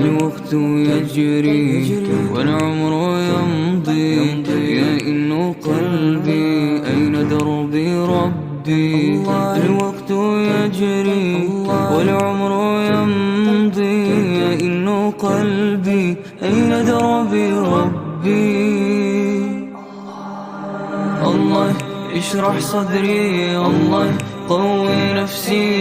الوقت يجري والعمر يمضي، يا إنه قلبي أين دربي ربي. الوقت يجري والعمر يمضي، يا إنه قلبي أين دربي ربي. الله اشرح صدري، الله قوي نفسي.